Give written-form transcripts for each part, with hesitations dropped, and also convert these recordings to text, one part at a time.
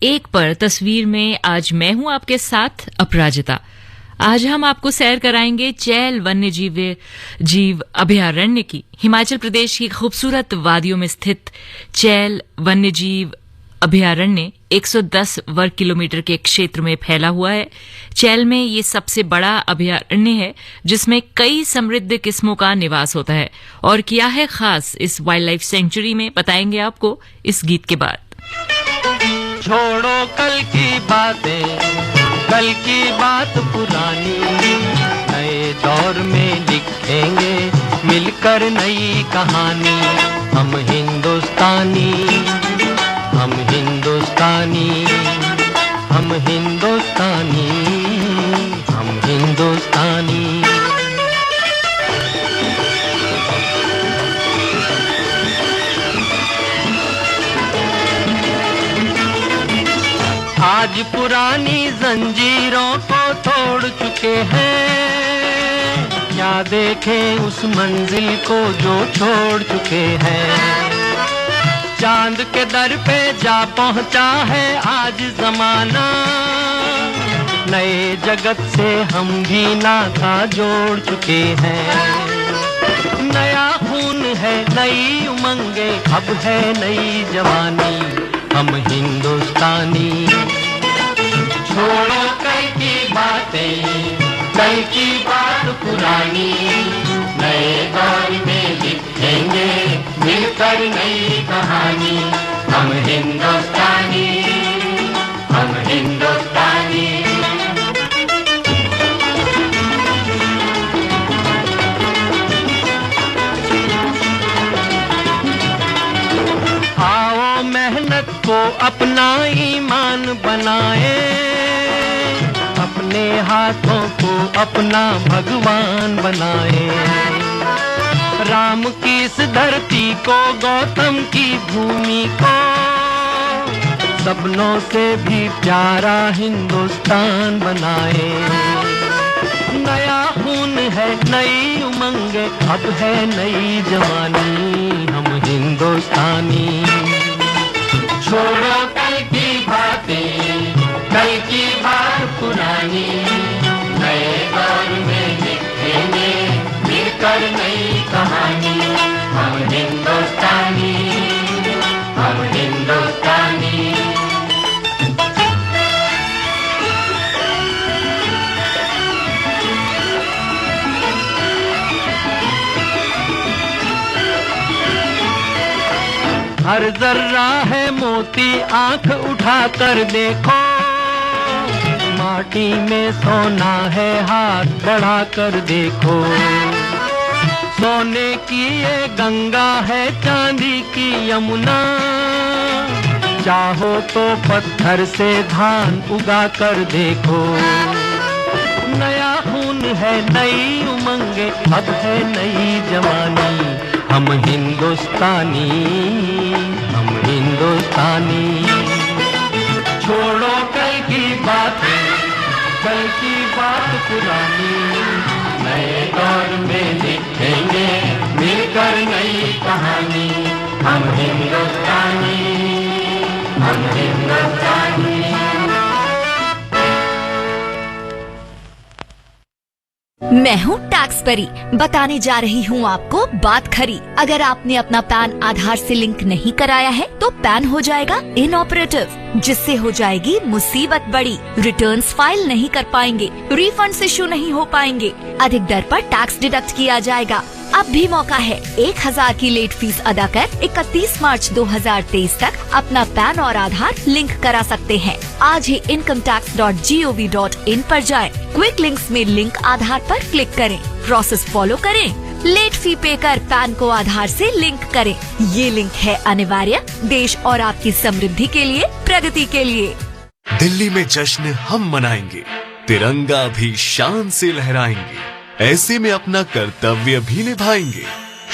एक पर तस्वीर में आज मैं हूं आपके साथ अपराजिता। आज हम आपको सैर कराएंगे चैल वन्य जीव अभयारण्य की। हिमाचल प्रदेश की खूबसूरत वादियों में स्थित चैल वन्य जीव अभयारण्य 110 वर्ग किलोमीटर के क्षेत्र में फैला हुआ है। चैल में ये सबसे बड़ा अभयारण्य है जिसमें कई समृद्ध किस्मों का निवास होता है। और क्या है खास इस वाइल्ड लाइफ सेंचुरी में, बताएंगे आपको इस गीत के बाद। छोड़ो कल की बातें, कल की बात पुरानी, नए दौर में लिखेंगे मिलकर नई कहानी। हम हिंदुस्तानी, हम हिंदुस्तानी, हम हिंदुस्तानी, हम हिंदुस्तानी। आज पुरानी जंजीरों को तोड़ चुके हैं, क्या देखें उस मंजिल को जो छोड़ चुके हैं। चांद के दर पे जा पहुंचा है आज जमाना, नए जगत से हम भी नाता जोड़ चुके हैं। नया खून है, नई उमंगे, अब है नई जवानी। हम हिंदुस्तानी, छोड़ो कल की बातें, कल की बात पुरानी, नए दौर में लिखेंगे मिलकर नई कहानी। हम हिंदुस्तानी, हम हिंदुस्तानी। आओ मेहनत को अपना ईमान बनाए, अपने हाथों को अपना भगवान बनाए। राम की इस धरती को, गौतम की भूमि को, सपनों से भी प्यारा हिंदुस्तान बनाए। नया खून है, नई उमंगे, अब है नई जवानी। हम हिंदुस्तानी, छोड़ो कल की बातें, कल की बात पुरानी, नए दौर में लिखेंगे मिलकर नई कहानी। हम हिंदुस्तानी, हम हिंदुस्तानी। हर जर्रा है मोती, आंख उठाकर देखो, माटी में सोना है, हाथ बढ़ाकर देखो। सोने की ये गंगा है, चांदी की यमुना, चाहो तो पत्थर से धान उगा कर देखो। नया खून है, नई उमंगे, अब है नई जवानी। हम हिंदुस्तानी, हम हिंदुस्तानी। छोड़ो कल की बातें, कल की बात पुरानी, नए दौर में लिखेंगे मिलकर नई कहानी। हम हिंदुस्तानी, हम हिंदुस्तानी। मैं हूँ टैक्स परी, बताने जा रही हूँ आपको बात खरी। अगर आपने अपना पैन आधार से लिंक नहीं कराया है तो पैन हो जाएगा इनऑपरेटिव, जिससे हो जाएगी मुसीबत बड़ी। रिटर्न्स फाइल नहीं कर पाएंगे, रिफंड्स इशू नहीं हो पाएंगे, अधिक दर पर टैक्स डिडक्ट किया जाएगा। अब भी मौका है, 1000 की लेट फीस अदा कर 31 मार्च 2023 तक अपना पैन और आधार लिंक करा सकते हैं। आज ही incometax.gov.in पर जाएं। क्विक लिंक्स में लिंक आधार पर क्लिक करें, प्रोसेस फॉलो करें, लेट फी पे कर पैन को आधार से लिंक करें। ये लिंक है अनिवार्य, देश और आपकी समृद्धि के लिए, प्रगति के लिए। दिल्ली में जश्न हम मनाएंगे, तिरंगा भी शान से लहराएंगे, ऐसे में अपना कर्तव्य भी निभाएंगे।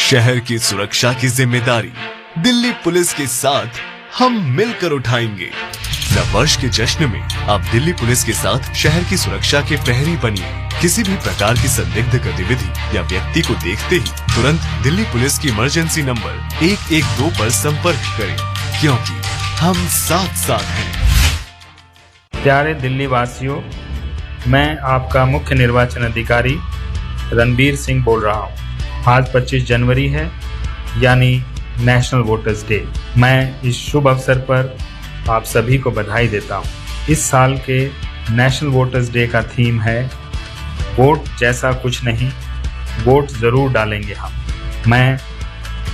शहर की सुरक्षा की जिम्मेदारी दिल्ली पुलिस के साथ हम मिलकर उठाएंगे। नववर्ष के जश्न में आप दिल्ली पुलिस के साथ शहर की सुरक्षा के प्रहरी बनिए। किसी भी प्रकार की संदिग्ध गतिविधि या व्यक्ति को देखते ही तुरंत दिल्ली पुलिस की इमरजेंसी नंबर 112 पर संपर्क करें, क्योंकि हम साथ साथ हैं। प्यारे दिल्ली वासियों, मैं आपका मुख्य निर्वाचन अधिकारी रणबीर सिंह बोल रहा हूँ। आज 25 जनवरी है, यानी नेशनल वोटर्स डे। मैं इस शुभ अवसर पर आप सभी को बधाई देता हूँ। इस साल के नेशनल वोटर्स डे का थीम है वोट जैसा कुछ नहीं, वोट ज़रूर डालेंगे हम। मैं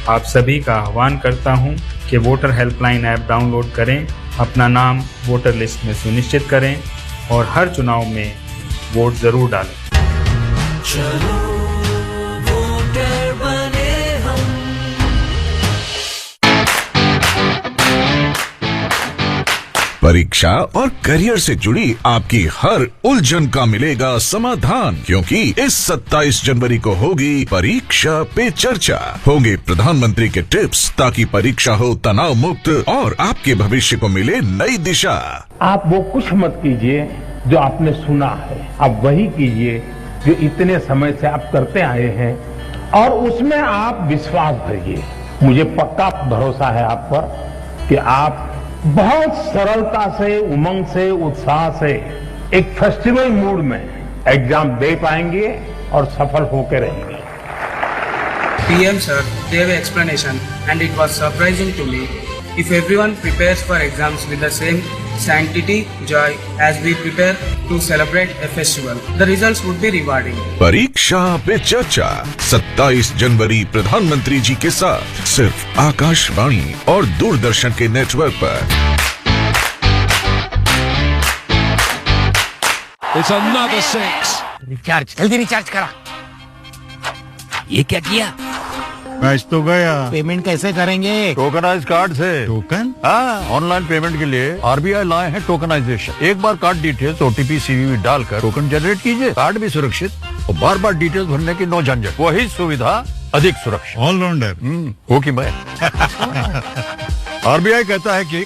आप सभी का आह्वान करता हूँ कि वोटर हेल्पलाइन ऐप डाउनलोड करें, अपना नाम वोटर लिस्ट में सुनिश्चित करें और हर चुनाव में वोट ज़रूर डालें। चलो वोटर बने हम। परीक्षा और करियर से जुड़ी आपकी हर उलझन का मिलेगा समाधान, क्योंकि इस 27 जनवरी को होगी परीक्षा पे चर्चा। होंगे प्रधानमंत्री के टिप्स ताकि परीक्षा हो तनाव मुक्त और आपके भविष्य को मिले नई दिशा। आप वो कुछ मत कीजिए जो आपने सुना है, आप वही कीजिए जो इतने समय से आप करते आए हैं और उसमें आप विश्वास भरिए। मुझे पक्का भरोसा है आप पर कि आप बहुत सरलता से, उमंग से, उत्साह से, एक फेस्टिवल मूड में एग्जाम दे पाएंगे और सफल होकर रहेंगे। PM sir gave an explanation and it was surprising to me. If everyone prepares for exams with the same sanctity, joy as we prepare to celebrate a festival, the results would be rewarding. परीक्षा पे चर्चा 27 जनवरी प्रधानमंत्री जी के साथ सिर्फ आकाशवाणी और दूरदर्शन के network पर। It's another six. रिचार्ज, जल्दी रिचार्ज करा। ये क्या किया? मैच तो गया। पेमेंट कैसे करेंगे? टोकनाइज कार्ड से। टोकन? हाँ, ऑनलाइन पेमेंट के लिए RBI लाए हैं टोकनाइजेशन। एक बार कार्ड डिटेल्स, OTP, CVV डालकर टोकन जनरेट कीजिए। कार्ड भी सुरक्षित और बार बार डिटेल्स भरने की नो झंझट। वही सुविधा अधिक सुरक्षित। ऑलराउंडर हो कि मैं RBI कहता है कि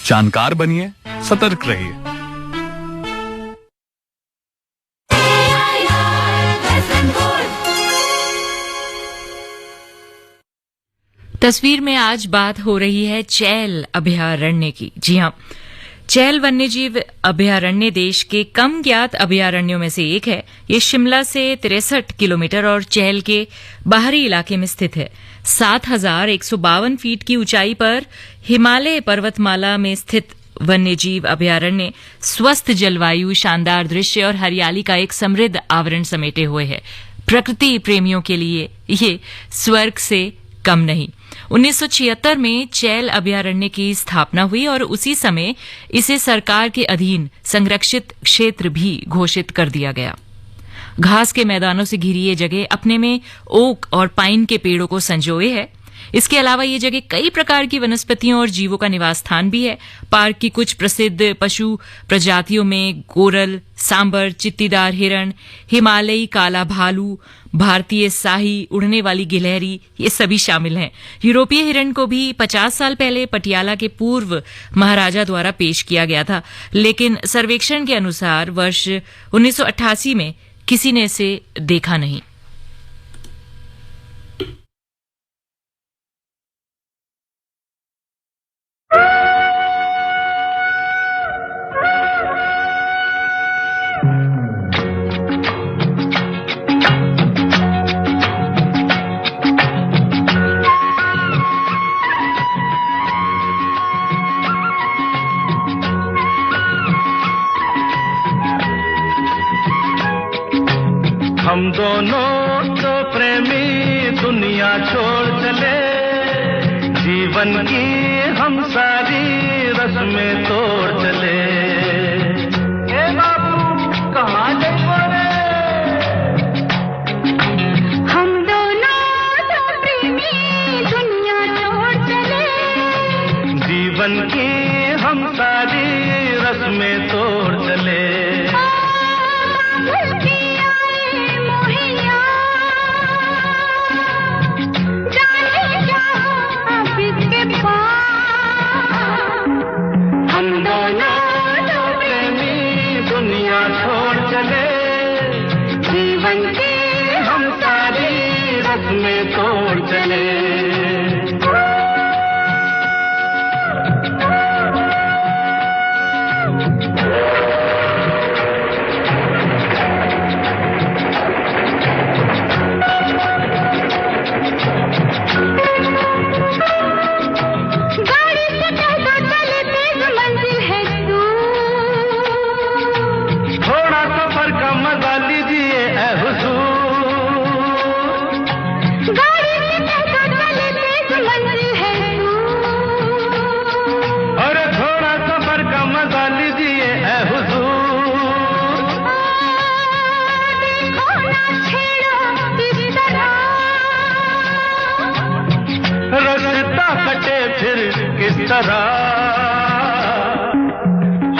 जानकार बनिए, सतर्क रहिए। तस्वीर में आज बात हो रही है चैल अभयारण्य की। जी हाँ, चैल वन्यजीव अभयारण्य देश के कम ज्ञात अभयारण्यों में से एक है। ये शिमला से 63 किलोमीटर और चैल के बाहरी इलाके में स्थित है। 7,152 फीट की ऊंचाई पर हिमालय पर्वतमाला में स्थित वन्यजीव अभयारण्य स्वस्थ जलवायु, शानदार दृश्य और हरियाली का एक समृद्ध आवरण समेटे हुए है। प्रकृति प्रेमियों के लिए ये स्वर्ग से कम नहीं। 1976 में चैल अभयारण्य की स्थापना हुई और उसी समय इसे सरकार के अधीन संरक्षित क्षेत्र भी घोषित कर दिया गया। घास के मैदानों से घिरी ये जगह अपने में ओक और पाइन के पेड़ों को संजोए है। इसके अलावा ये जगह कई प्रकार की वनस्पतियों और जीवों का निवास स्थान भी है। पार्क की कुछ प्रसिद्ध पशु प्रजातियों में गोरल, सांबर, चित्तीदार हिरण, हिमालयी काला भालू, भारतीय शाही, उड़ने वाली गिलहरी, ये सभी शामिल हैं। यूरोपीय हिरण को भी 50 साल पहले पटियाला के पूर्व महाराजा द्वारा पेश किया गया था, लेकिन सर्वेक्षण के अनुसार वर्ष 1988 में किसी ने इसे देखा नहीं। हम दोनों तो प्रेमी दुनिया छोड़ चले, जीवन की हम सारी रस्में तोड़ चले। ए बाबू कहाँ जाइबो रे? हम दोनों तो प्रेमी दुनिया छोड़ चले, जीवन की हम सारी रस्में तोड़ चले। हम दोनों तो प्रेमी दुनिया छोड़ चले, जीवन की हम सारी रस्में तोड़ चले।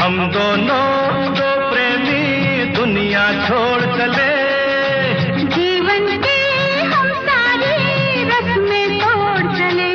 हम दोनों दो प्रेमी दुनिया छोड़ चले, जीवन की हम सारी रस्में तोड़ चले।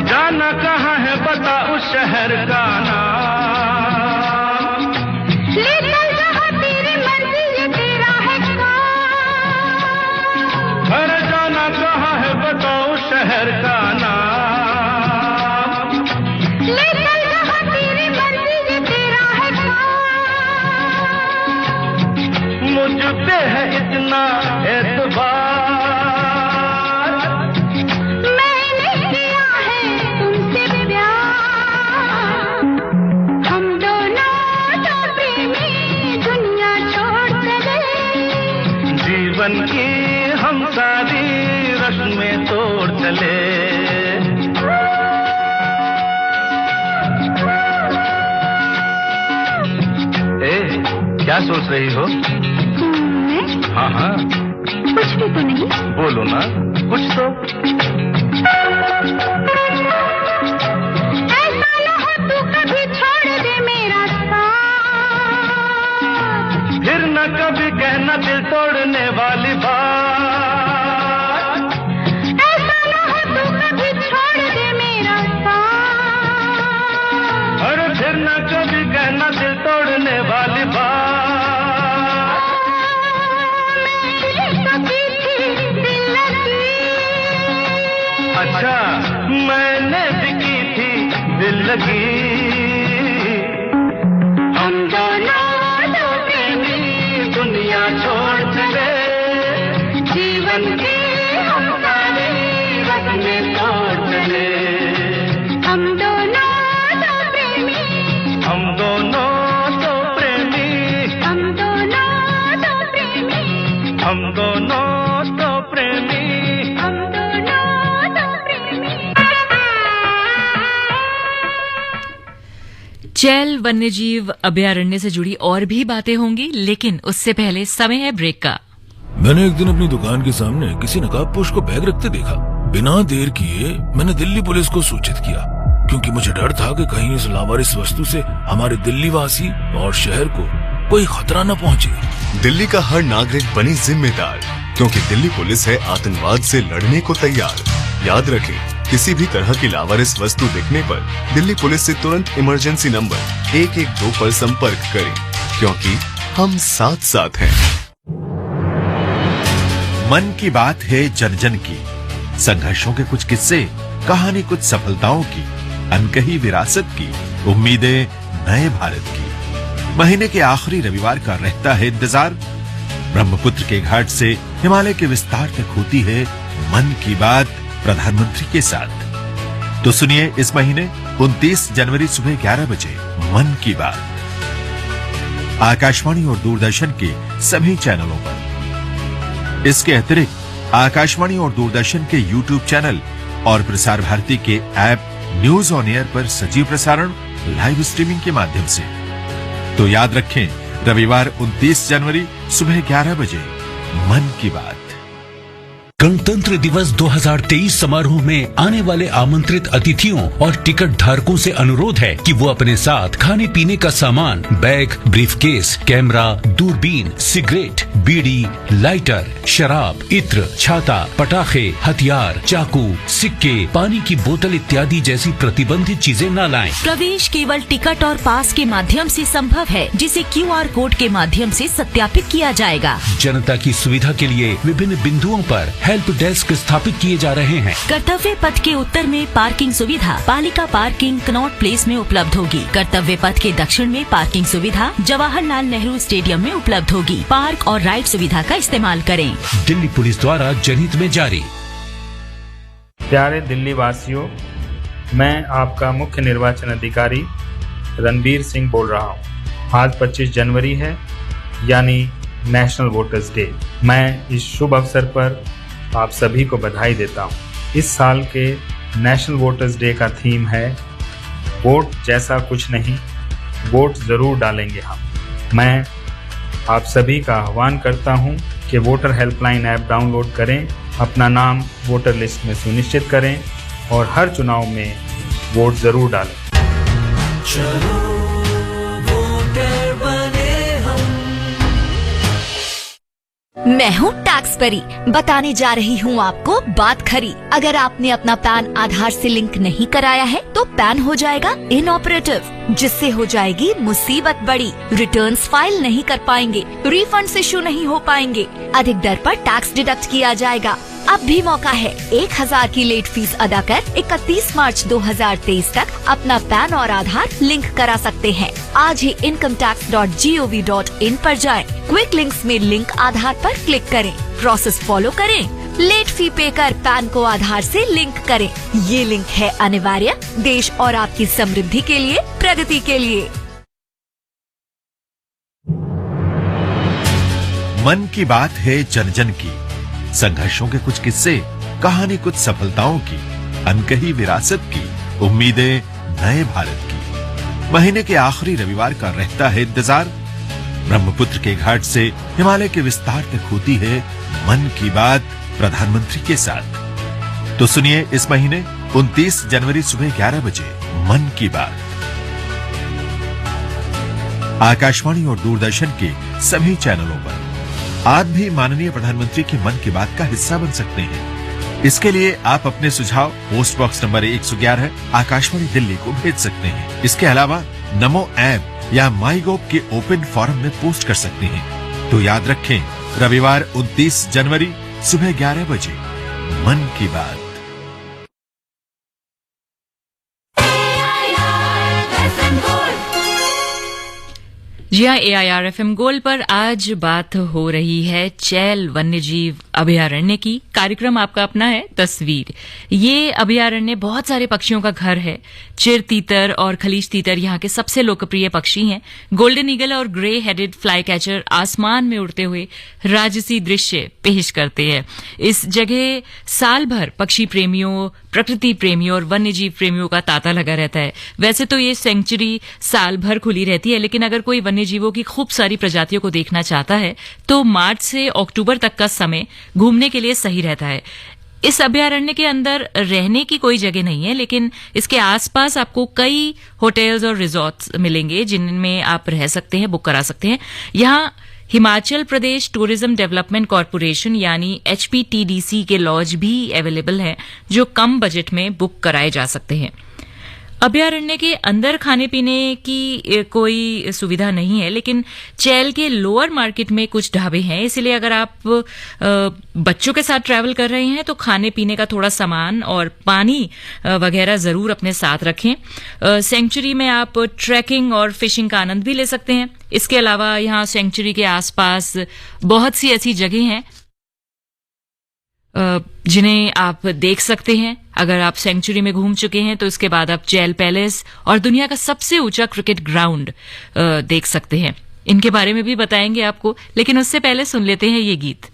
जाना कहाँ है बता उस शहर का नाम, ले चल जहाँ तेरी मर्जी ये तेरा है काम। अरे जाना कहाँ है बता उस शहर का नाम, ले चल जहाँ तेरी मर्जी ये तेरा है काम। मुझ पे है इतना एतबार, मैंने किया है तुमसे प्यार। हम दोनों तो प्रेमी दुनिया छोड़ चले, जीवन की हम सारी रस्में तोड़ चले। ए, क्या सोच रही हो? मैं हाँ हाँ कुछ भी तो नहीं। बोलो ना कुछ तो। ऐसा न हो तू कभी छोड़ दे मेरा साथ, फिर न कभी कहना दिल तोड़ने वाली बात, ऐसा न हो तू कभी छोड़ दे मेरा साथ। अरे फिर न कभी कहना दिल तोड़ने वाली बात। अच्छा मैंने भी की थी दिल लगी, हम दोनों दो प्रेमी दुनिया छोड़ चले, जीवन की हम सारी रस्में तोड़ चले। हम दोनों दो प्रेमी, हम दोनों दो प्रेमी, हम दोनों दो प्रेमी, हम दोनों दो प्रेमी। हम दोनों दो प्रेमी। चैल वन्यजीव अभयारण्य से जुड़ी और भी बातें होंगी, लेकिन उससे पहले समय है ब्रेक का। मैंने एक दिन अपनी दुकान के सामने किसी नकाबपोश को बैग रखते देखा। बिना देर किए मैंने दिल्ली पुलिस को सूचित किया, क्योंकि मुझे डर था कि कहीं इस लावारिस वस्तु से हमारे दिल्ली वासी और शहर को कोई खतरा न पहुंचे। दिल्ली का हर नागरिक बने जिम्मेदार, क्योंकि दिल्ली पुलिस है आतंकवाद से लड़ने को तैयार। याद रखें, किसी भी तरह की लावारिस वस्तु दिखने पर दिल्ली पुलिस से तुरंत इमरजेंसी नंबर 112 पर संपर्क करें, क्योंकि हम साथ साथ हैं। मन की बात है जन जन की, संघर्षों के कुछ किस्से, कहानी कुछ सफलताओं की, अनकही विरासत की, उम्मीदें नए भारत की। महीने के आखिरी रविवार का रहता है इंतजार। ब्रह्मपुत्र के घाट से हिमालय के विस्तार तक होती है मन की बात प्रधानमंत्री के साथ। तो सुनिए इस महीने 29 जनवरी सुबह 11 बजे मन की बात, आकाशवाणी और दूरदर्शन के सभी चैनलों पर। इसके अतिरिक्त आकाशवाणी और दूरदर्शन के YouTube चैनल और प्रसार भारती के ऐप न्यूज ऑन एयर पर सजीव प्रसारण लाइव स्ट्रीमिंग के माध्यम से। तो याद रखें, रविवार 29 जनवरी सुबह 11 बजे मन की बात। गणतंत्र दिवस 2023 समारोह में आने वाले आमंत्रित अतिथियों और टिकट धारकों से अनुरोध है कि वो अपने साथ खाने पीने का सामान, बैग, ब्रीफकेस, कैमरा, दूरबीन, सिगरेट, बीड़ी, लाइटर, शराब, इत्र, छाता, पटाखे, हथियार, चाकू, सिक्के, पानी की बोतल इत्यादि जैसी प्रतिबंधित चीजें न लाएं। प्रवेश केवल टिकट और पास के माध्यम से संभव है, जिसे QR कोड के माध्यम से सत्यापित किया जाएगा। जनता की सुविधा के लिए विभिन्न बिंदुओं पर हेल्प डेस्क स्थापित किए जा रहे हैं। कर्तव्य पथ के उत्तर में पार्किंग सुविधा पालिका पार्किंग कनॉट प्लेस में उपलब्ध होगी। कर्तव्य पथ के दक्षिण में पार्किंग सुविधा जवाहरलाल नेहरू स्टेडियम में उपलब्ध होगी। पार्क और राइड सुविधा का इस्तेमाल करें। दिल्ली पुलिस द्वारा जनहित में जारी। प्यारे दिल्ली वासियों, मैं आपका मुख्य निर्वाचन अधिकारी रणबीर सिंह बोल रहा हूँ। आज 25 जनवरी है, यानी नेशनल वोटर्स डे। मैं इस शुभ अवसर पर आप सभी को बधाई देता हूँ। इस साल के नेशनल वोटर्स डे का थीम है वोट जैसा कुछ नहीं, वोट जरूर डालेंगे हम। मैं आप सभी का आह्वान करता हूं कि वोटर हेल्पलाइन ऐप डाउनलोड करें, अपना नाम वोटर लिस्ट में सुनिश्चित करें और हर चुनाव में वोट जरूर डालें। चलो वोटर बने हम। मैं हूँ टैक्स परी, बताने जा रही हूँ आपको बात खरी। अगर आपने अपना पैन आधार से लिंक नहीं कराया है तो पैन हो जाएगा इनऑपरेटिव, जिससे हो जाएगी मुसीबत बड़ी। रिटर्न्स फाइल नहीं कर पाएंगे, रिफंड्स इशू नहीं हो पाएंगे, अधिक दर पर टैक्स डिडक्ट किया जाएगा। अब भी मौका है, 1000 की लेट फीस अदा कर 31 मार्च 2023 तक अपना पैन और आधार लिंक करा सकते हैं। आज ही incometax.gov.in पर जाएं। क्विक लिंक्स में लिंक आधार पर क्लिक करें, प्रोसेस फॉलो करें, लेट फी पे कर पैन को आधार से लिंक करें। ये लिंक है अनिवार्य, देश और आपकी समृद्धि के लिए, प्रगति के लिए। मन की बात है जन जन की, संघर्षों के कुछ किस्से, कहानी कुछ सफलताओं की, अनकही विरासत की, उम्मीदें नए भारत की। महीने के आखिरी रविवार का रहता है इंतजार। ब्रह्मपुत्र के घाट से हिमालय के विस्तार तक होती है मन की बात प्रधानमंत्री के साथ। तो सुनिए इस महीने 29 जनवरी सुबह 11 बजे मन की बात। आकाशवाणी और दूरदर्शन के सभी चैनलों पर आप भी माननीय प्रधानमंत्री के मन की बात का हिस्सा बन सकते हैं। इसके लिए आप अपने सुझाव post box number 111 Akashvani Delhi को भेज सकते हैं। इसके अलावा नमो ऐप या माई गोव के ओपन फोरम में पोस्ट कर सकते हैं। तो याद रखें, रविवार 29 जनवरी सुबह 11 बजे मन की बात। जी हाँ, AIR FM गोल्ड पर आज बात हो रही है चैल वन्यजीव अभयारण्य की। कार्यक्रम आपका अपना है तस्वीर। ये अभयारण्य बहुत सारे पक्षियों का घर है। चिर तीतर और खलीज तीतर यहाँ के सबसे लोकप्रिय पक्षी हैं। गोल्डन ईगल और ग्रे हेडेड फ्लाई कैचर आसमान में उड़ते हुए राजसी दृश्य पेश करते हैं। इस जगह साल भर पक्षी प्रेमियों, प्रकृति प्रेमियों और वन्यजीव प्रेमियों का तांता लगा रहता है। वैसे तो ये सेंचुरी साल भर खुली रहती है, लेकिन अगर कोई वन्यजीवों की खूब सारी प्रजातियों को देखना चाहता है तो मार्च से अक्टूबर तक का समय घूमने के लिए सही रहता है। इस अभयारण्य के अंदर रहने की कोई जगह नहीं है, लेकिन इसके आसपास आपको कई होटल्स और रिजॉर्ट्स मिलेंगे जिनमें आप रह सकते हैं, बुक करा सकते हैं। यहाँ Himachal Pradesh tourism development corporation यानी HPTDC के लॉज भी अवेलेबल हैं, जो कम बजट में बुक कराए जा सकते हैं। अभयारण्य के अंदर खाने पीने की कोई सुविधा नहीं है, लेकिन चैल के लोअर मार्केट में कुछ ढाबे हैं। इसलिए अगर आप बच्चों के साथ ट्रैवल कर रहे हैं तो खाने पीने का थोड़ा सामान और पानी वगैरह जरूर अपने साथ रखें। सेंचुरी में आप ट्रैकिंग और फिशिंग का आनंद भी ले सकते हैं। इसके अलावा यहाँ सेंचुरी के आसपास बहुत सी ऐसी जगह हैं जिन्हें आप देख सकते हैं। अगर आप सेंचुरी में घूम चुके हैं तो इसके बाद आप चैल पैलेस और दुनिया का सबसे ऊंचा क्रिकेट ग्राउंड देख सकते हैं। इनके बारे में भी बताएंगे आपको, लेकिन उससे पहले सुन लेते हैं ये गीत।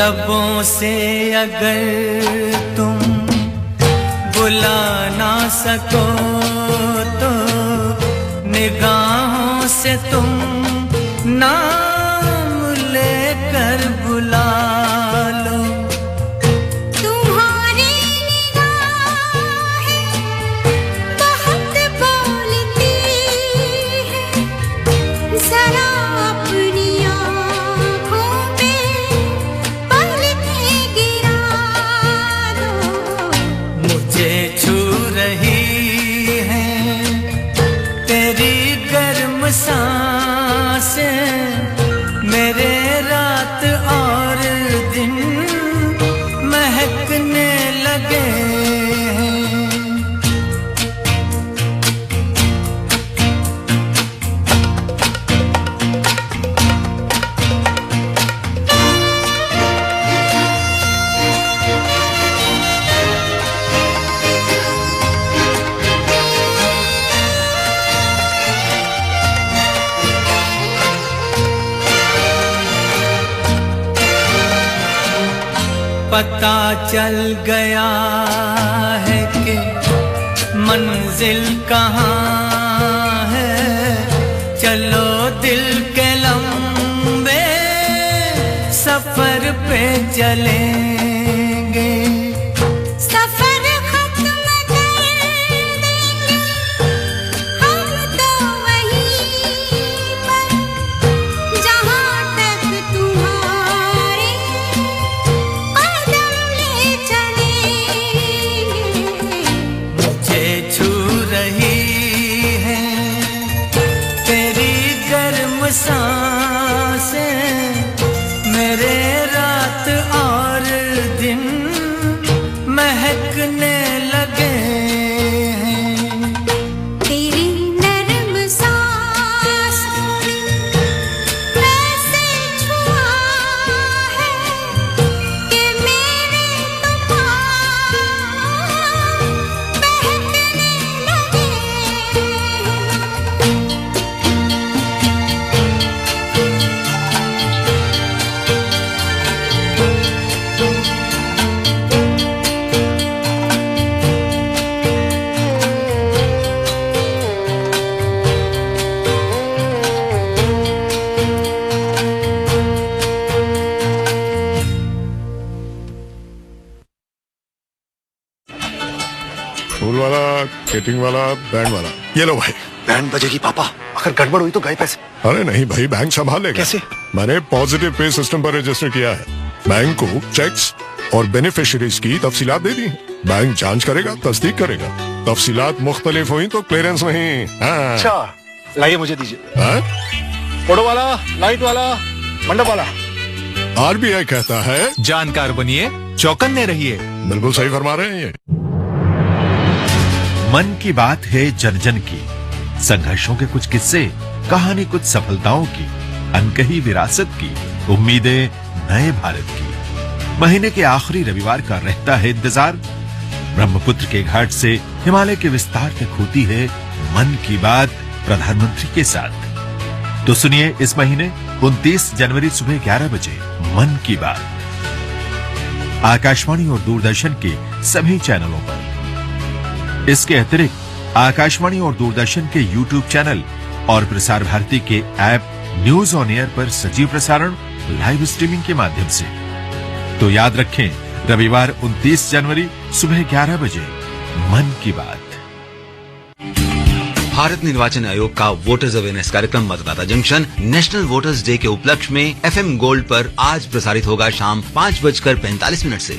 लबों से अगर तुम बुला ना सको तो निगाहों से तुम नाम लेकर बुला लो। तुम्हारी निगाहें बहुत बोलती हैं, जरा अपनी आँखों पे पलकें गिरा दो। मुझे छू रही है तेरी गर्म सांसें, मेरे रात और दिन महकने लगे हैं। पता चल गया है कि मंजिल कहाँ है, चलो दिल के लंबे सफर पे चलेंगे। सफर खत्म कर देंगे हम तो वहीं पर, जहाँ तक तुम्हारे कदम ले चलेंगे। मुझे छू रही है तेरी गर्म सांसें, मेरे रात और दिन महकने लगे हैं। तेरी नर्म सांसों में ऐसे छुआ है कि मेरे तो पाँव बहकने लगे हैं। फूल वाला, केटिंग वाला, बैंड वाला, ये लो भाई। बैंड बजेगी पापा, अगर गड़बड़ हुई तो गए पैसे। अरे नहीं भाई, बैंक संभालेगा। कैसे? मैंने पॉजिटिव पे सिस्टम पर रजिस्टर किया है। बैंक को चेक्स और बेनिफिशियरीज की तफसीलात दे दी हैं। बैंक जांच करेगा, तस्दीक करेगा। तफसीलात मुख्तलिफ हुई तो क्लियरेंस नहीं। हाँ। अच्छा, लाइए मुझे दीजिए। हाँ? फोटो वाला, लाइट वाला, मंडप वाला। आरबीआई कहता है जानकार बनिए, चौकन्ने रहिए। बिल्कुल सही फरमा रहे हैं ये। मन की बात है जन जन की, संघर्षों के कुछ किस्से, कहानी कुछ सफलताओं की, अनकही विरासत की, उम्मीदें नए भारत की। महीने के आखिरी रविवार का रहता है इंतजार। ब्रह्मपुत्र के घाट से हिमालय के विस्तार तक होती है मन की बात प्रधानमंत्री के साथ। तो सुनिए इस महीने 29 जनवरी सुबह 11 बजे मन की बात आकाशवाणी और दूरदर्शन के सभी चैनलों पर। इसके अतिरिक्त आकाशवाणी और दूरदर्शन के YouTube चैनल और प्रसार भारती के ऐप न्यूज ऑन एयर पर सजीव प्रसारण लाइव स्ट्रीमिंग के माध्यम से। तो याद रखें, रविवार 29 जनवरी सुबह 11 बजे मन की बात। भारत निर्वाचन आयोग का वोटर्स अवेयरनेस कार्यक्रम मतदाता जंक्शन नेशनल वोटर्स डे के उपलक्ष्य में FM गोल्ड पर आज प्रसारित होगा शाम 5:45 से।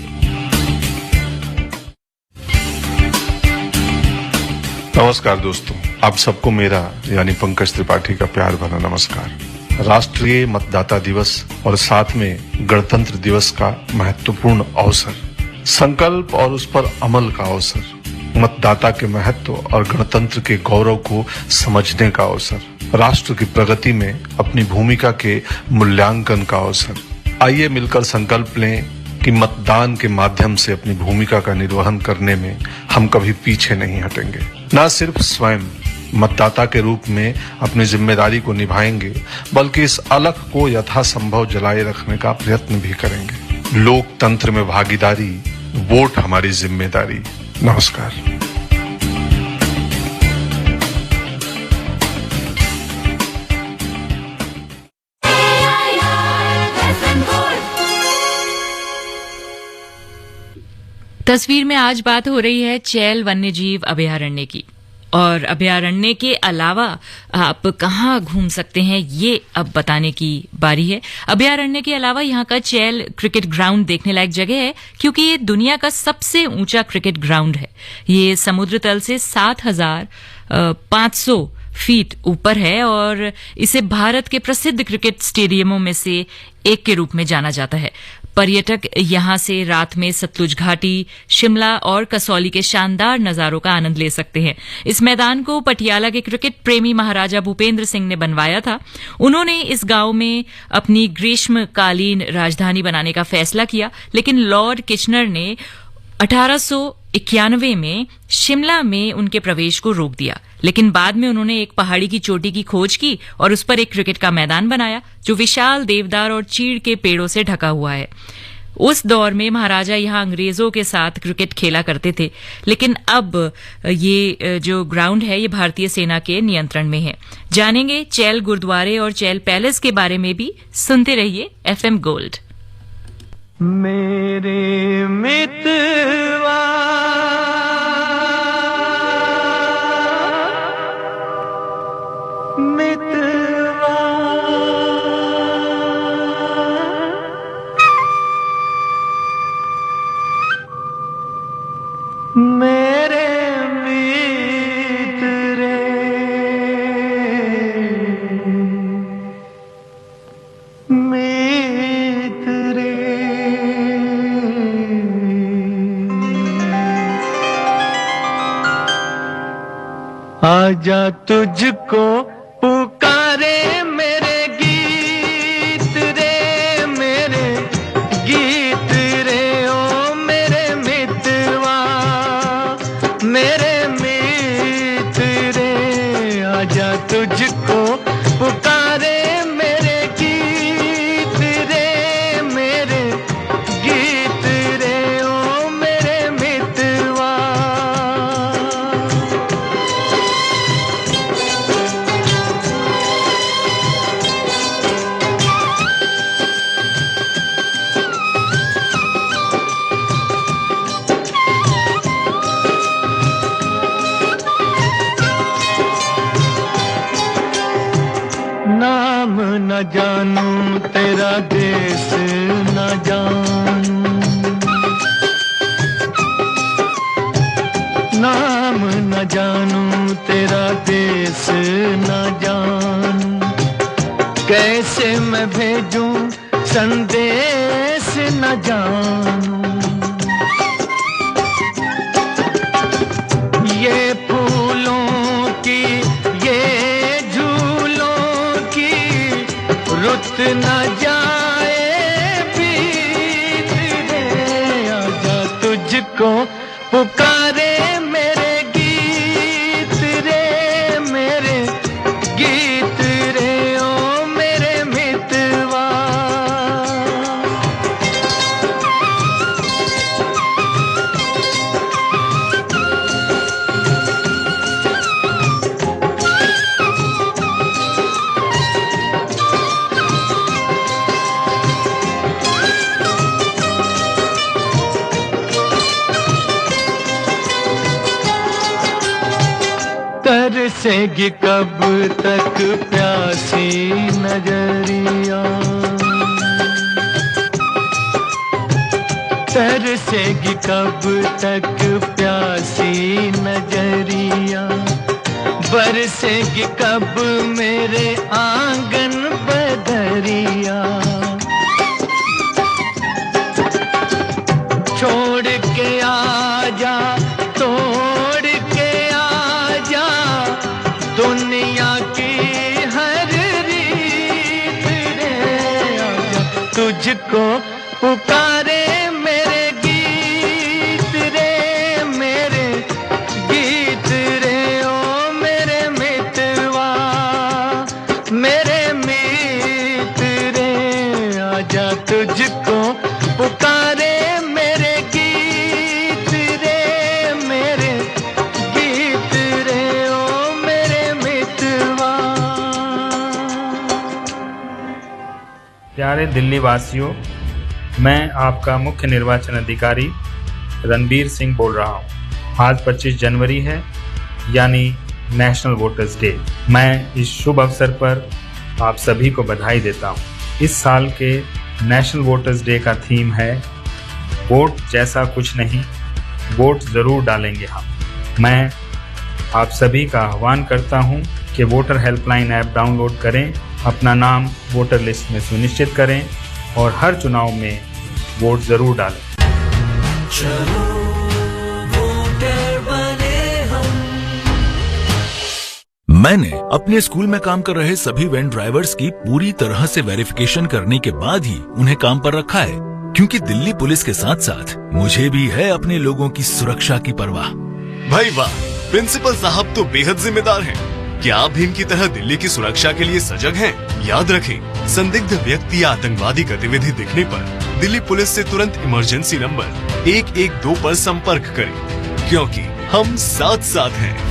नमस्कार दोस्तों, आप सबको मेरा यानी पंकज त्रिपाठी का प्यार भरा नमस्कार। राष्ट्रीय मतदाता दिवस और साथ में गणतंत्र दिवस का महत्वपूर्ण अवसर, संकल्प और उस पर अमल का अवसर, मतदाता के महत्व और गणतंत्र के गौरव को समझने का अवसर, राष्ट्र की प्रगति में अपनी भूमिका के मूल्यांकन का अवसर। आइए मिलकर संकल्प लें कि मतदान के माध्यम से अपनी भूमिका का निर्वहन करने में हम कभी पीछे नहीं हटेंगे। न सिर्फ स्वयं मतदाता के रूप में अपनी जिम्मेदारी को निभाएंगे, बल्कि इस अलख को यथासंभव जलाए रखने का प्रयत्न भी करेंगे। लोकतंत्र में भागीदारी, वोट हमारी जिम्मेदारी। नमस्कार। तस्वीर में आज बात हो रही है चैल वन्यजीव अभयारण्य की, और अभयारण्य के अलावा आप कहाँ घूम सकते हैं ये अब बताने की बारी है। अभयारण्य के अलावा यहाँ का चैल क्रिकेट ग्राउंड देखने लायक जगह है, क्योंकि ये दुनिया का सबसे ऊंचा क्रिकेट ग्राउंड है। ये समुद्र तल से 7,500 फीट ऊपर है और इसे भारत के प्रसिद्ध क्रिकेट स्टेडियमों में से एक के रूप में जाना जाता है। पर्यटक यहां से रात में सतलुज घाटी, शिमला और कसौली के शानदार नजारों का आनंद ले सकते हैं। इस मैदान को पटियाला के क्रिकेट प्रेमी महाराजा भूपेंद्र सिंह ने बनवाया था। उन्होंने इस गांव में अपनी ग्रीष्मकालीन राजधानी बनाने का फैसला किया, लेकिन लॉर्ड किचनर ने 1891 में शिमला में उनके प्रवेश को रोक दिया। लेकिन बाद में उन्होंने एक पहाड़ी की चोटी की खोज की और उस पर एक क्रिकेट का मैदान बनाया, जो विशाल देवदार और चीड़ के पेड़ों से ढका हुआ है। उस दौर में महाराजा यहां अंग्रेजों के साथ क्रिकेट खेला करते थे, लेकिन अब ये जो ग्राउंड है ये भारतीय सेना के नियंत्रण में है। जानेंगे चैल गुरुद्वारे और चैल पैलेस के बारे में भी। सुनते रहिए FM गोल्ड। मेरे मितवा मितवा मेरे मित्रे मित्रे आजा तुझको पुकारे मेरे गीत रे, मेरे गीत रे, ओ मेरे मितवा मेरे मित्रे। आजा तुझको पुकारे मेरे गीत रे, मेरे गीत रे, ओ मेरे मितवा। नाम न जानूं तेरा देश न जानूं, नाम न जानूं तेरा देश न जानूं। कैसे मैं भेजूं संदेश न जानूं। ये फूलों की ये रुत न जाए बीत रे। आजा तुझको पुकारे मेरे गीत रे, मेरे गीत रे, ओ मेरे मितवा। तरसेगी कब तक प्यासी नजरिया, तरसेगी कब तक प्यासी नजरिया। बरसेगी कब मेरे आंगन बदरिया। छोड़ के आजा, तोड़ के आजा, दुनिया की हर रीत रे। आजा तुझको पुकारे मेरे गीत रे, मेरे गीत रे, ओ मेरे मितवा मेरे मित रे। आजा तुझको पुकारे प्यारे दिल्ली वासियों, मैं आपका मुख्य निर्वाचन अधिकारी रणबीर सिंह बोल रहा हूँ। आज 25 जनवरी है, यानी नेशनल वोटर्स डे। मैं इस शुभ अवसर पर आप सभी को बधाई देता हूँ। इस साल के नेशनल वोटर्स डे का थीम है वोट जैसा कुछ नहीं, वोट ज़रूर डालेंगे हम। मैं आप सभी का आह्वान करता हूँ कि वोटर हेल्पलाइन ऐप डाउनलोड करें, अपना नाम वोटर लिस्ट में सुनिश्चित करें और हर चुनाव में वोट ज़रूर डालें। चलो वोटर बने हम। मैंने अपने स्कूल में काम कर रहे सभी वैन ड्राइवर्स की पूरी तरह से वेरिफिकेशन करने के बाद ही उन्हें काम पर रखा है, क्योंकि दिल्ली पुलिस के साथ साथ मुझे भी है अपने लोगों की सुरक्षा की परवाह। भाई वाह, प्रिंसिपल साहब तो बेहद जिम्मेदार हैं। क्या आप भी इनकी तरह दिल्ली की सुरक्षा के लिए सजग हैं? याद रखें, संदिग्ध व्यक्ति या आतंकवादी गतिविधि दिखने पर दिल्ली पुलिस से तुरंत इमरजेंसी नंबर 112 पर संपर्क करें, क्योंकि हम साथ साथ हैं।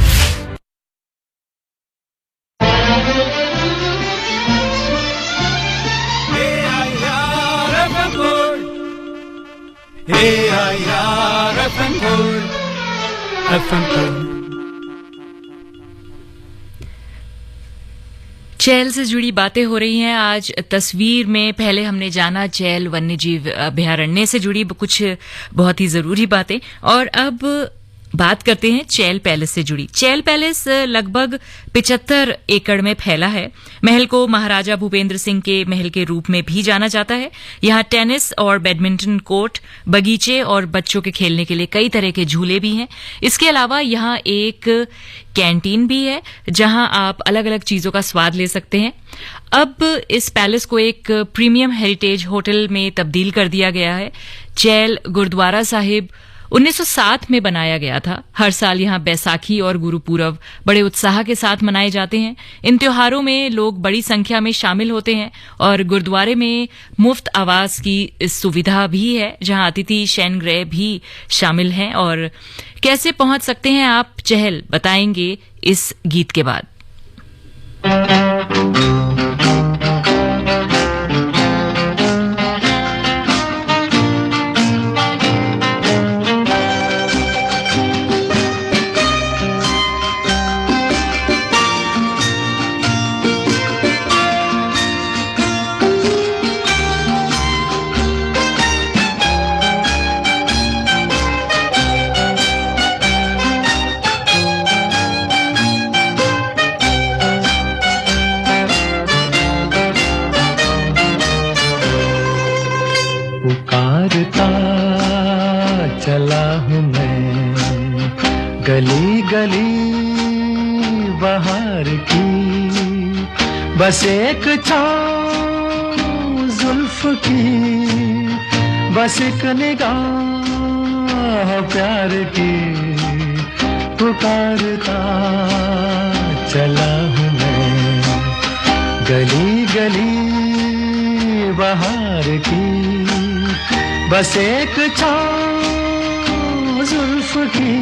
चैल से जुड़ी बातें हो रही हैं। आज तस्वीर में पहले हमने जाना चैल वन्यजीव अभयारण्य से जुड़ी कुछ बहुत ही जरूरी बातें, और अब बात करते हैं चैल पैलेस से जुड़ी। चैल पैलेस लगभग 75 एकड़ में फैला है। महल को महाराजा भूपेंद्र सिंह के महल के रूप में भी जाना जाता है। यहाँ टेनिस और बैडमिंटन कोर्ट, बगीचे और बच्चों के खेलने के लिए कई तरह के झूले भी हैं। इसके अलावा यहाँ एक कैंटीन भी है, जहाँ आप अलग अलग चीजों का स्वाद ले सकते हैं। अब इस पैलेस को एक प्रीमियम हेरिटेज होटल में तब्दील कर दिया गया है। चैल गुरुद्वारा साहिब 1907 में बनाया गया था। हर साल यहाँ बैसाखी और गुरुपूरब बड़े उत्साह के साथ मनाए जाते हैं। इन त्योहारों में लोग बड़ी संख्या में शामिल होते हैं और गुरुद्वारे में मुफ्त आवास की सुविधा भी है, जहाँ अतिथि शयनगृह भी शामिल हैं। और कैसे पहुंच सकते हैं आप चहल, बताएंगे इस गीत के बाद। पुकारता चला हूँ मैं गली गली बाहर की, बस एक छाँव जुल्फ की, बस एक निगाह प्यार की। पुकारता चला हूँ मैं गली गली बाहर की, बस एक छाँव जुल्फ की,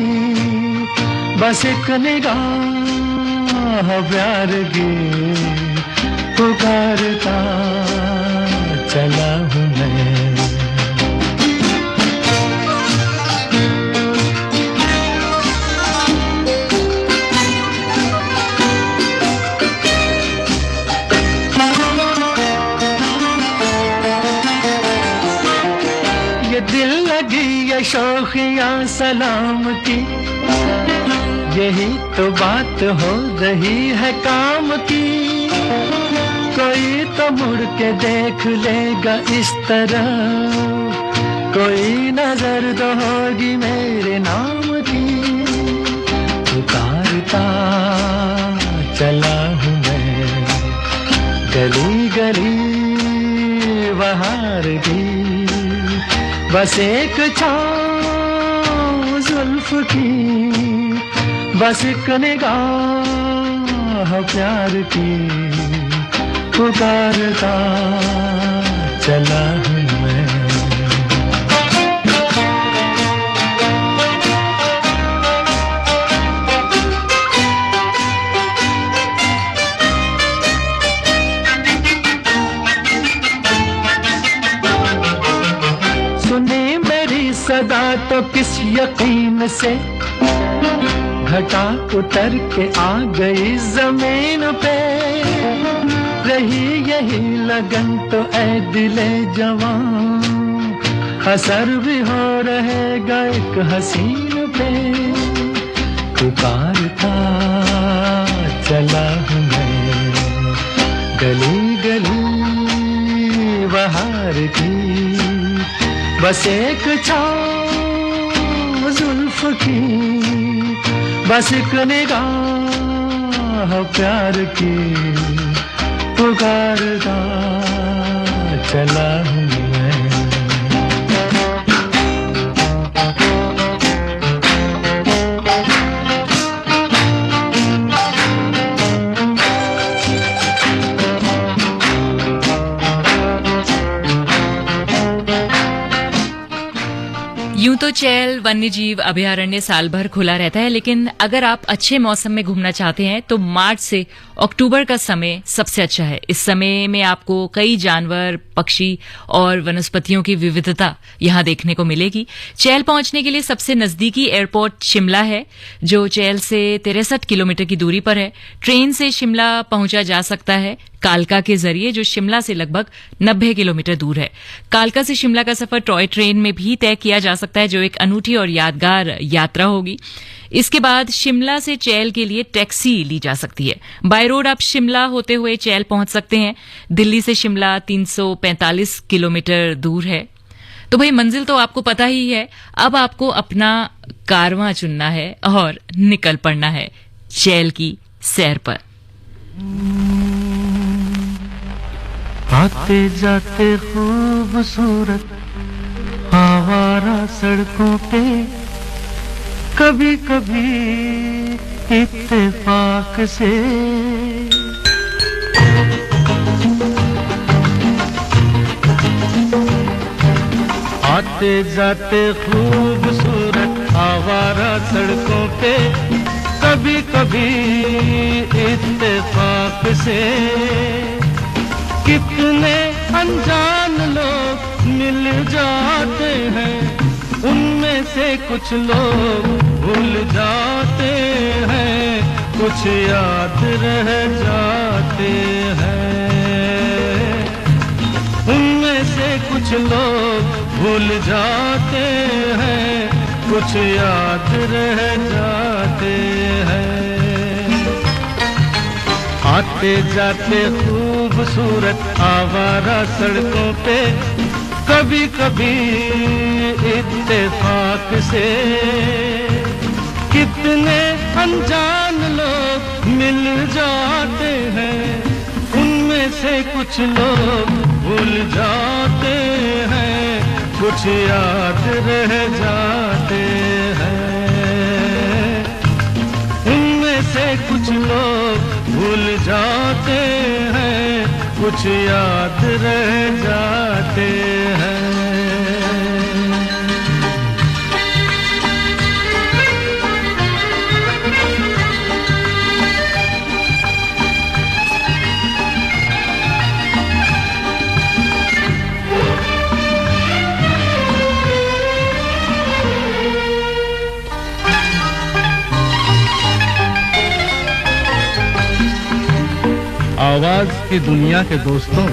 बस एक निगाह प्यार की। पुकारता चला हूँ मैं। दिल लगी ये शौकिया सलाम की, यही तो बात हो रही है काम की। कोई तो मुड़ के देख लेगा इस तरह, कोई नजर तो होगी मेरे नाम की। पुकारता चला हूँ मैं गली गली बाहर की, बस एक छाँव जुल्फ की, बस एक निगाह प्यार की। पुकारता चला हूँ मैं। सदा तो किस यकीन से घटा उतर के आ गई जमीन पे, रही यही लगन तो ऐ दिले जवान, असर भी हो रहेगा एक हसीन पे। पुकारता चला हूँ मैं गली गली बहार की, बस एक छाँव जुल्फ की, बस एक निगाह प्यार की। पुकारता चला हूँ मैं। यूं तो चैल वन्यजीव अभयारण्य साल भर खुला रहता है, लेकिन अगर आप अच्छे मौसम में घूमना चाहते हैं तो मार्च से अक्टूबर का समय सबसे अच्छा है। इस समय में आपको कई जानवर, पक्षी और वनस्पतियों की विविधता यहां देखने को मिलेगी। चैल पहुंचने के लिए सबसे नजदीकी एयरपोर्ट शिमला है, जो चैल से 63 किलोमीटर की दूरी पर है। ट्रेन से शिमला पहुंचा जा सकता है कालका के जरिए, जो शिमला से लगभग 90 किलोमीटर दूर है। कालका से शिमला का सफर टॉय ट्रेन में भी तय किया जा सकता है, जो एक अनूठी और यादगार यात्रा होगी। इसके बाद शिमला से चैल के लिए टैक्सी ली जा सकती है। बाय रोड आप शिमला होते हुए चैल पहुंच सकते हैं। दिल्ली से शिमला 345 किलोमीटर दूर है। तो भाई मंजिल तो आपको पता ही है, अब आपको अपना कारवां चुनना है और निकल पड़ना है चैल की सैर पर। आते जाते खूबसूरत आवारा सड़कों पे, कभी कभी इत्तेफाक से आते जाते खूबसूरत आवारा सड़कों पे, कभी कभी इत्तेफाक से कितने अनजान लोग मिल जाते हैं, उनमें से कुछ लोग भूल जाते हैं, कुछ याद रह जाते हैं। उनमें से कुछ लोग भूल जाते हैं, कुछ याद रह जाते हैं। आते जाते खूबसूरत आवारा सड़कों पे, कभी कभी इत्तेफाक से कितने अनजान लोग मिल जाते हैं, उनमें से कुछ लोग भूल जाते हैं, कुछ याद रह जाते हैं। उनमें से कुछ लोग भूल जाते हैं, कुछ याद रह जाते हैं। आवाज की दुनिया के दोस्तों,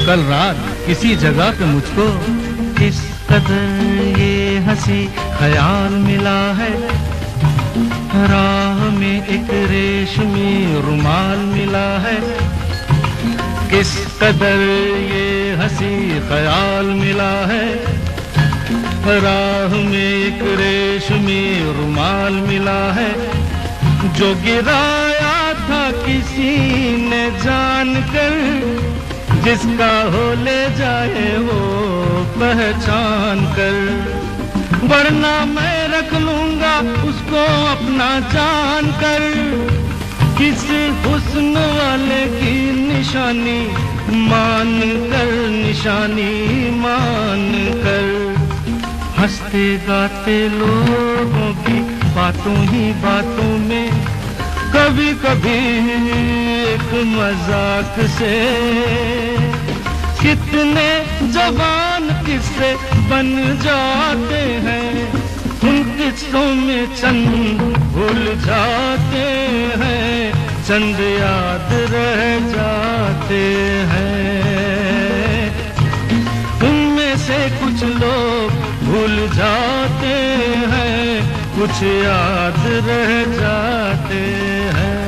कल रात किसी जगह पे मुझको किस कदर ये हंसी ख्याल मिला है, राह में एक रेशमी रुमाल मिला है। किस कदर ये हंसी ख्याल मिला है, राह में एक रेशमी रुमाल मिला है, जो गिराया था किसी ने जानकर, जिसका हो ले जाए वो पहचान कर, वरना मैं रख लूंगा उसको अपना जान कर। किसी हुस्न वाले की निशानी मान कर, निशानी मान कर, हंसते गाते लोगों की बातों ही बातों में, कभी कभी एक मजाक से कितने जवान किस्से बन जाते हैं, उन किस्सों में चंद भूल जाते हैं, चंद याद रह जाते हैं। उनमें से कुछ लोग भूल जाते हैं, कुछ याद रह जाते हैं।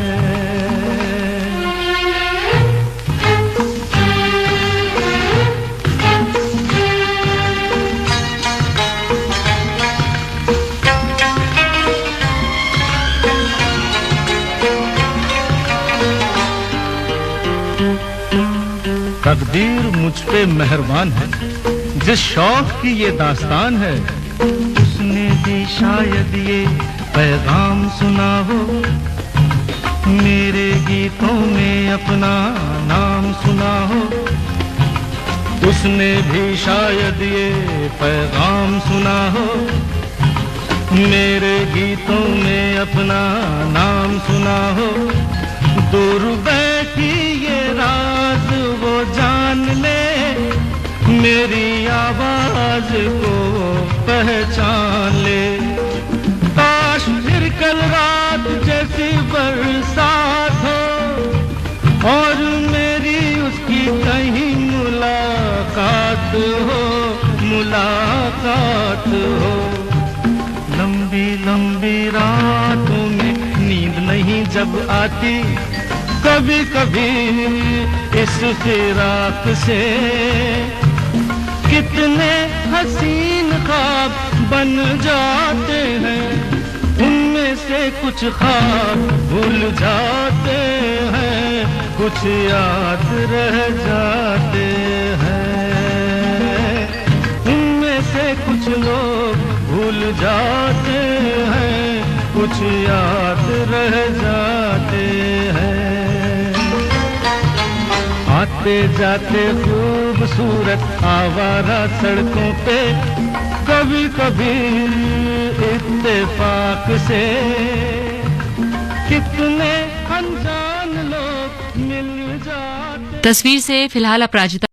तकदीर मुझ पे मेहरबान है, जिस शौक की ये दास्तान है, उसने भी शायद ये पैगाम सुना हो, मेरे गीतों में अपना नाम सुना हो। उसने भी शायद ये पैगाम सुना हो, मेरे गीतों में अपना नाम सुना हो। दूर बैठी ये राज वो जान ले, मेरी आवाज को पहचान ले। काश फिर कल रात जैसी बरसात हो और मेरी उसकी कहीं मुलाकात हो, मुलाकात हो। लंबी लंबी रातों में नींद नहीं जब आती, कभी कभी इस फिराक से कितने हसीन ख्वाब बन जाते हैं, उनमें से कुछ ख्वाब भूल जाते हैं, कुछ याद रह जाते हैं। उनमें से कुछ लोग भूल जाते हैं, कुछ याद रह जाते हैं। आते जाते खूबसूरत आवारा सड़कों पे, कभी कभी इत्तेफाक से कितने अनजान लोग मिल जाते। तस्वीर से फिलहाल अपराजिता